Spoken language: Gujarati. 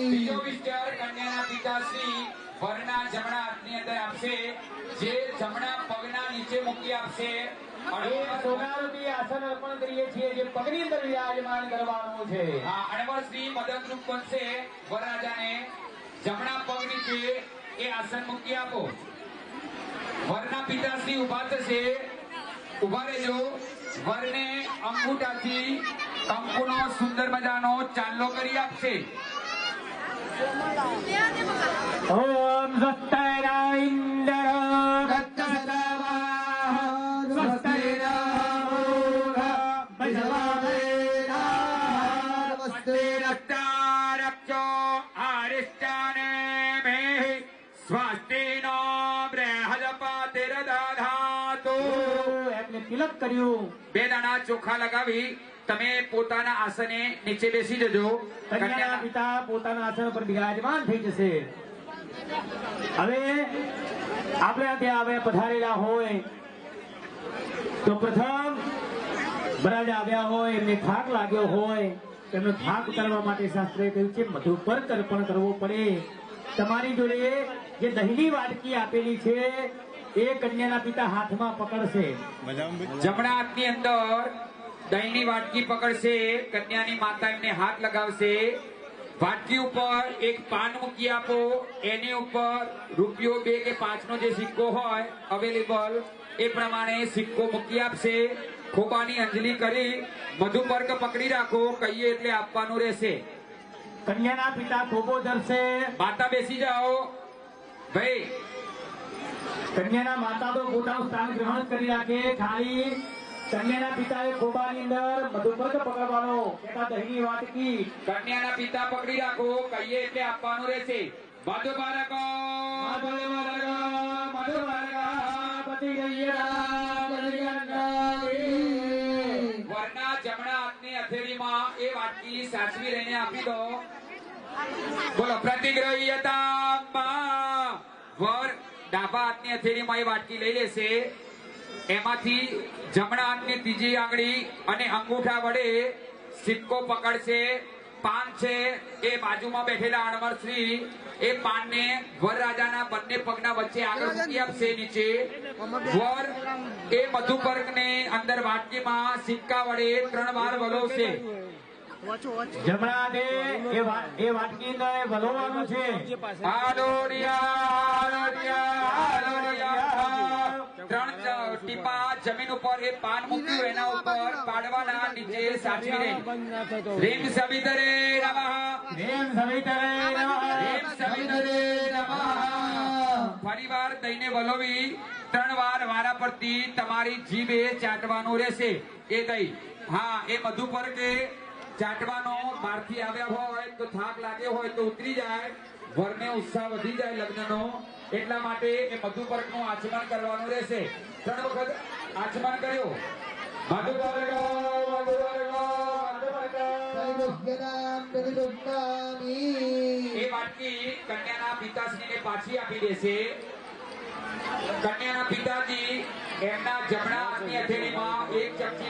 બીજો વિસ્તર કન્યાના પિતાશ્રી વરના જમણા હાથની અંદર આપશે, જે જમણા પગના નીચે મૂકી આપશે. સોનારૂપી આસન અર્પણ કરીએ છીએ, જે પગની અંદર વિરાજમાન કરવાનું છે. હા, અણવર શ્રી મદદરૂપ બનશે. વરરાજાને જમણા પગ નીચે એ આસન મૂકી આપો. વરના પિતાશ્રી ઉભા થશે. ઉભા રહેજો. વરને અંગૂઠાથી કંકુનો સુંદર મજાનો ચાંદલો કરી આપશે. ઓમ સ્વસ્તય ઇન્દ્ર તિલક કર્યું. બે દાણા ચોખા લગાવી તમે પોતાના આસને નીચે બેસી જજો. કન્યાના પિતા પોતાના આસન પર બિરાજમાન થઈ જશે. હવે આપણે ત્યાં આવે પધારેલા હોય તો પ્રથમ વરરાજા આવ્યા હોય, એમને થાક લાગ્યો હોય, એમનો થાક ઉતારવા માટે શાસ્ત્રએ કહ્યું છે મધુપર્ક અર્પણ કરવો પડે. તમારી જોડે જે દહીંની વાટકી આપેલી છે એ કન્યાના પિતા હાથમાં પકડશે. જમણા હાથની અંદર દહીંની વાટકી પકડશે. કન્યાની માતા એમને હાથ લગાવશે. વાટકી ઉપર એક પાન મૂકી આપો. એની ઉપર રૂપિયો 2 કે 5 નો જે સિક્કો હોય અવેલેબલ એ પ્રમાણે સિક્કો મૂકી આપશે. ખોબાની અંજલિ કરી મધુપર્ક પકડી રાખો. કહીએ એટલે આપવાનું રહેશે. કન્યાના પિતા ખોબો ધરશે. માતા બેસી જાઓ. ભાઈ કન્યાના માતા તો પોતાનું સ્થાન ગ્રહણ કરી રાખે. ખાલી કન્યાના પિતાએ ખોબાની અંદર મધુપર્ક પકડવાનો, એકા દહીંની વાટકી. કન્યાના પિતા પકડી રાખો. કહીએ એટલે આપવાનું રહેશે. મધુપર્ક વરના જમણા હાથની હથેળીમાં એ વાટકી સાચવી રહીને આપી દો. બોલો પ્રતિગ્રહ્યતા. વર ડાબા હાથની હથેળીમાં એ વાટકી લઈ લેશે. એમાંથી જમણા હાથની ત્રીજી આંગળી અને અંગૂઠા વડે સિક્કો પકડશે. પાન છે એ બાજુમાં બેઠેલા અણવર શ્રી એ પાનને વરરાજાના બંને પગના વચ્ચે આગળ મૂકી આપશે નીચે. વર એ મધુપર્કને અંદર વાટકીમાં સિક્કા વડે 3 વાર વલોવશે. જમણા હાથે એ વાટકી અંદર વલોવાનું છે. ત્રણ ટીપા જમીન ઉપર એ પાન મૂક્યું એના ઉપર પાડવાના, નીચે સાચવી રહી. રીમ સવિતરે નમઃ. રેમ સવિતરે નમઃ. રીમ સવિતરે નમઃ. ફરીવાર દઈને વલોવી 3 વાર વારા પરથી તમારી જીભે ચાટવાનું રહેશે. એ દહીં હા એ મધુપર્ક ચાટવાનો. બહારથી આવ્યા હોય તો થાક લાગ્યો હોય તો ઉતરી જાય. વરને ઉત્સાહ વધી જાય લગ્નનો. એટલા માટે એ મધુપર્કનું આચમન કરવાનું રહેશે. 3 વખત આચમન કર્યો. મધુપર્ક એ વાટકી કન્યાના પિતાશ્રીને પાછી આપી દેશે. કન્યાના પિતાજી એમના જમણા હાથની હથેળીમાં એક ચમચી